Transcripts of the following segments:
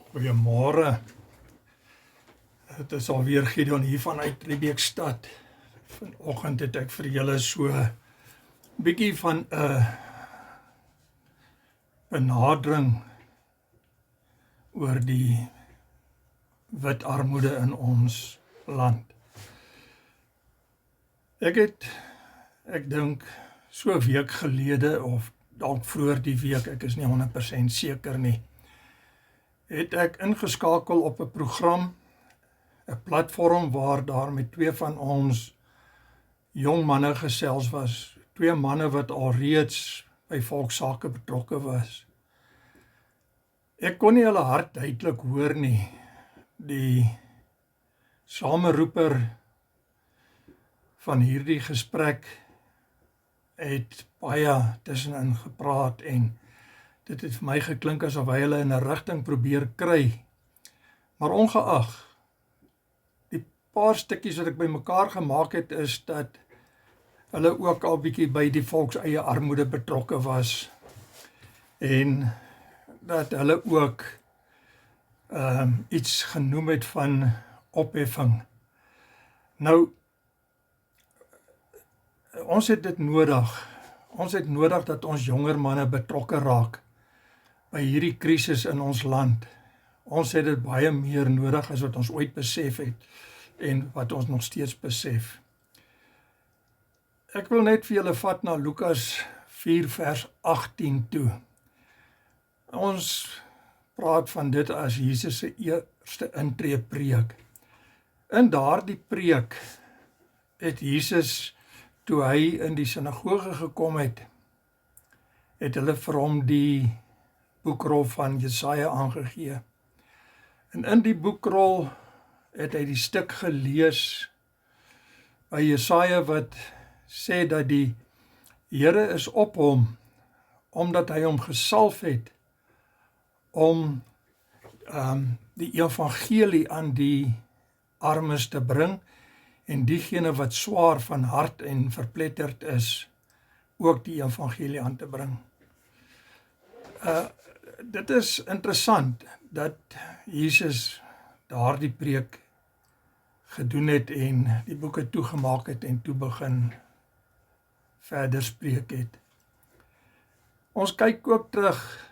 Goeiemôre. Het is alweer Gideon hier vanuit Riebeekstad. Vanoggend het ek vir julle so 'n bietjie van 'n benadering oor die wit armoede in ons land. Ek dink so 'n week gelede of dalk vroeër die week, ek is nie 100% seker nie, het ek ingeskakel op 'n program, 'n platform waar daar met twee van ons jong manne gesels was, twee manne wat alreeds by volksake betrokke was. Ek kon nie hulle hart duidelik hoor nie. Die sameroeper van hierdie gesprek het baie tussenin gepraat en dit het vir my geklink asof hy hulle in 'n rigting probeer kry. Maar ongeag, die paar stukkies wat ek bymekaar gemaak het, is dat hulle ook al bietjie by die volkseie armoede betrokke was en dat hulle ook iets genoem het van opheffing. Nou, ons het dit nodig. Ons het nodig dat ons jonger manne betrokke raak by hierdie krisis in ons land. Ons het dit baie meer nodig as wat ons ooit besef het en wat ons nog steeds besef. Ek wil net vir julle vat na Lukas 4 vers 18 toe. Ons praat van dit as Jesus se eerste intree preek. In daardie preek het Jesus, toe hy in die sinagoge gekom het hulle vir hom die boekrol van Jesaja aangegee. En in die boekrol het hy die stuk gelees by Jesaja wat sê dat die Here is op hom, omdat hy hom gesalf het om die evangelie aan die armes te bring en diegene wat swaar van hart en verpletterd is, ook die evangelie aan te bring. Dit is interessant dat Jesus daardie preek gedoen het en die boeke toegemaak het en toe begin verder spreek het. Ons kyk ook terug,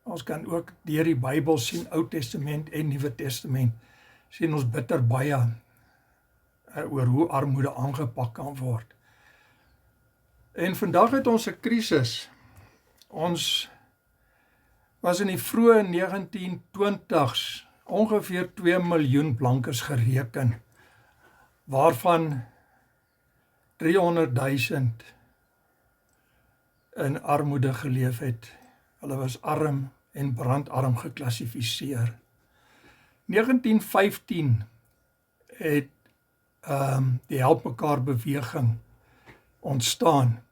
ons kan ook deur die Bybel sien, Ou Testament en Nuwe Testament, sien ons bitter baie oor hoe armoede aangepak kan word. En vandag het ons 'n krisis. Ons was in die vroeë 1920s ongeveer 2 miljoen blankes gereken, waarvan 300,000 in armoede geleef het. Hulle was arm en brandarm geklassifiseer. 1915 het die Help Mekaar beweging ontstaan.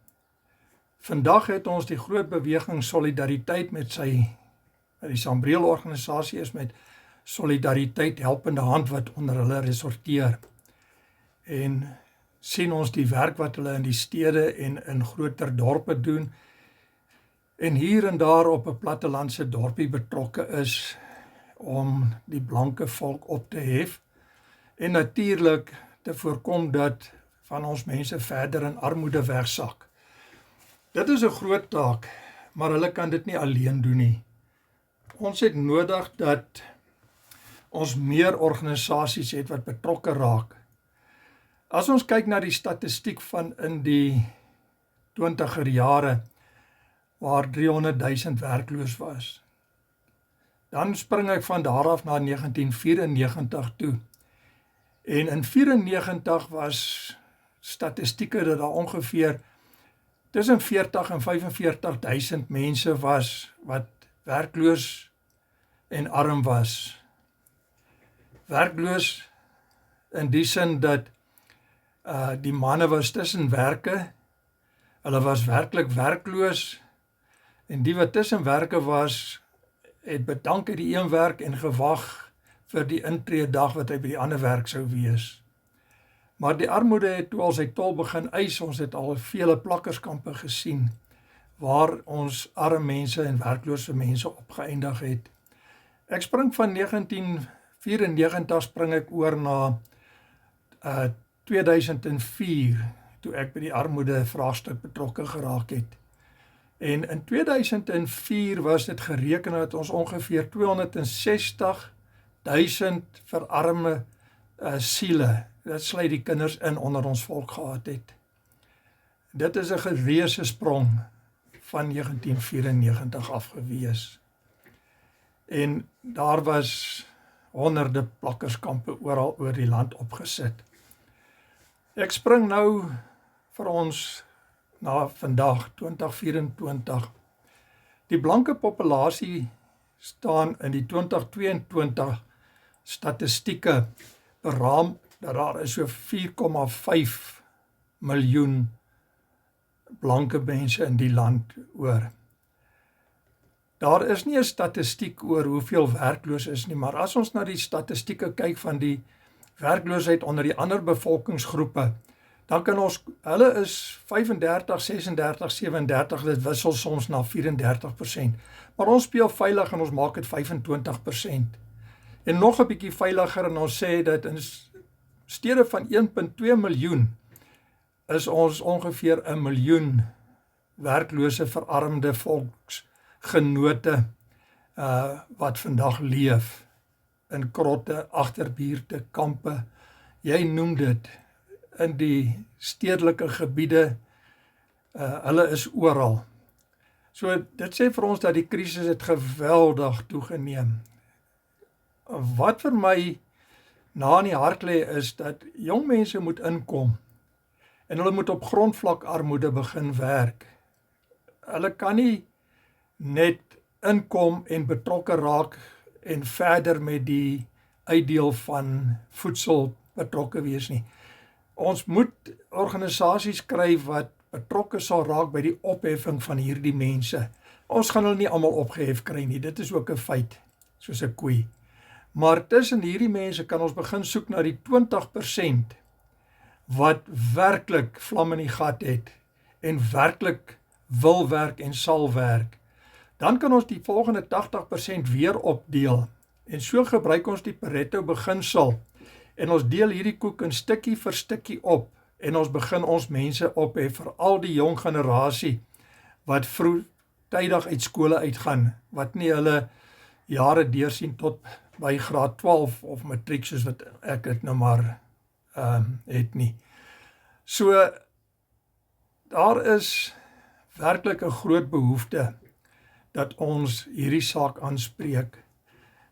Vandag het ons die groot beweging Solidariteit met die Sambreel organisasie is met Solidariteit Helpende Hand wat onder hulle resorteer. En sien ons die werk wat hulle in die stede en in groter dorpe doen en hier en daar op 'n plattelandse dorpie betrokke is om die blanke volk op te hef en natuurlik te voorkom dat van ons mense verder in armoede wegsak. Dit is 'n groot taak, maar hulle kan dit nie alleen doen nie. Ons het nodig dat ons meer organisasies het wat betrokke raak. As ons kyk na die statistiek van in die 20er jare, waar 300,000 werkloos was, dan spring ek van daar af na 1994 toe. En in 94 was statistieke dat daar ongeveer tussen 40 en 45,000 mense was wat werkloos en arm was. Werkloos in die sin dat die manne was tussen werke, hulle was werklik werkloos en die wat tussen werke was, het bedank uit die een werk en gewag vir die intreedag wat hy by die ander werk sou wees. Maar die armoede het toe al sy tol begin eis. Ons het al vele plakkerskampe gesien waar ons arme mense en werklose mense opgeëindig het. Ek spring van 1994 spring ek oor na 2004, toe ek by die armoede vraagstuk betrokke geraak het. En in 2004 was dit gereken dat ons ongeveer 260.000 verarme siele, dit sluit die kinders in, onder ons volk gehad het. Dit is 'n gereuse sprong van 1994 af gewees. En daar was honderde plakkerskampe oral oor die land opgesit. Ek spring nou vir ons na vandag, 2024. Die blanke populasie staan in die 2022 statistieke beraam dat daar is so 4,5 miljoen blanke mense in die land oor. Daar is nie 'n statistiek oor hoeveel werkloos is nie, maar as ons na die statistieke kyk van die werkloosheid onder die ander bevolkingsgroepe, dan kan ons, hulle is 35, 36, 37, dit wissel soms na 34%, maar ons speel veilig en ons maak dit 25%. En nog 'n bietjie veiliger en ons sê dat in stede van 1,2 miljoen is ons ongeveer 1 miljoen werklose verarmde volksgenote wat vandag leef in krotte, agterbuurte, kampe, jy noem dit, in die stedelike gebiede, hulle is oral. So dit sê vir ons dat die krisis het geweldig toegeneem. Wat vir my na in die hart lê is dat jong mense moet inkom en hulle moet op grondvlak armoede begin werk. Hulle kan nie net inkom en betrokke raak en verder met die uitdeel van voedsel betrokke wees nie. Ons moet organisasies kry wat betrokke sal raak by die opheffing van hierdie mense. Ons gaan hulle nie almal opgehef kry nie, dit is ook 'n feit, soos 'n koei. Maar tussen hierdie mense kan ons begin soek na die 20% wat werklik vlam in die gat het en werklik wil werk en sal werk. Dan kan ons die volgende 80% weer opdeel en so gebruik ons die Pareto beginsel en ons deel hierdie koek in stukkie vir stukkie op en ons begin ons mense ophef, veral die jong generasie wat vroegtydig uit skole uitgaan, wat nie hulle jare deursien tot by graad 12 of matriek soos wat ek het nou maar het nie. So daar is werklik 'n groot behoefte dat ons hierdie saak aanspreek.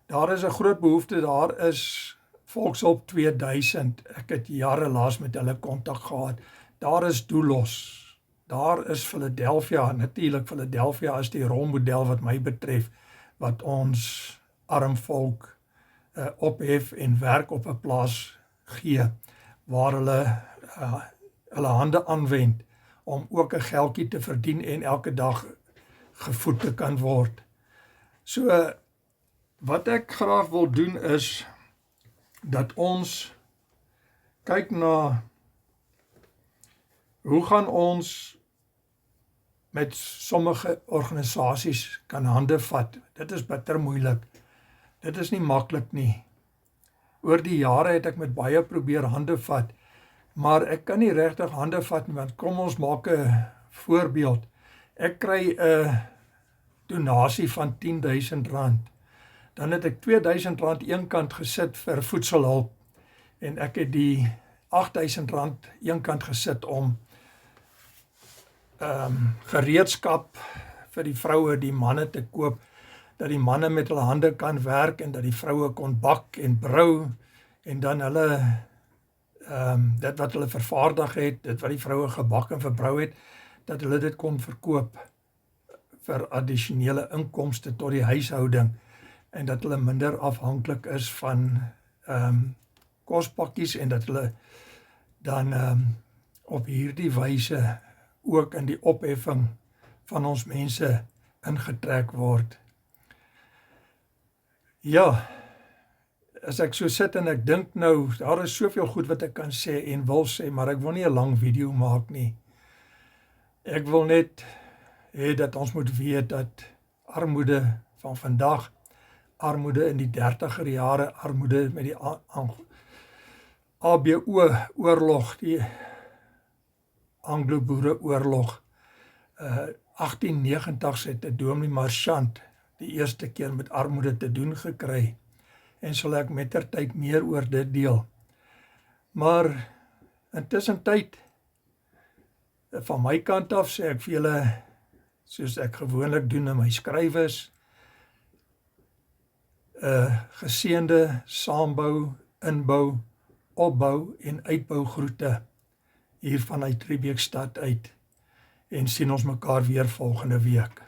Daar is 'n groot behoefte, daar is Volkshulp 2000, ek het jare laas met hulle kontak gehad. Daar is Doelos, daar is Philadelphia, natuurlik Philadelphia is die rolmodel wat my betref, wat ons arm volk ophef en werk op 'n plaas gee, waar hulle hulle hande aanwend om ook 'n geldjie te verdien en elke dag gevoed te kan word. So, wat ek graag wil doen is, dat ons kyk na, hoe gaan ons met sommige organisasies kan hande vat. Dit is bitter moeilik. Dit is nie maklik nie. Oor die jare het ek met baie probeer hande vat, maar ek kan nie regtig hande vat nie, want kom ons maak 'n voorbeeld. Ek kry 'n donasie van R10.000. Dan het ek R2.000 eenkant gesit vir voedselhulp en ek het die R8.000 eenkant gesit om gereedskap vir die vroue, die manne te koop, dat die manne met hulle hande kan werk en dat die vroue kon bak en brou en dan hulle dit wat hulle vervaardig het, dit wat die vroue gebak en verbrou het, dat hulle dit kon verkoop vir addisionele inkomste tot die huishouding en dat hulle minder afhanklik is van kospakkies en dat hulle dan op hierdie wyse ook in die opheffing van ons mense ingetrek word. Ja, as ek so sit en ek dink nou, daar is soveel goed wat ek kan sê en wil sê, maar ek wil nie 'n lang video maak nie. Ek wil net hê dat ons moet weet dat armoede van vandag armoede in die 30er jare, armoede met die ABO-oorlog, die Anglo-Boereoorlog. 1890 het 'n Dominee Marchant die eerste keer met armoede te doen gekry, en sal ek mettertyd meer oor dit deel. Maar intussen tyd, van my kant af sê ek vir julle, soos ek gewoonlik doen in my skrywes, geseënde saambou, inbou, opbou en uitbou groete hier vanuit Riebeekstad uit, en sien ons mekaar weer volgende week.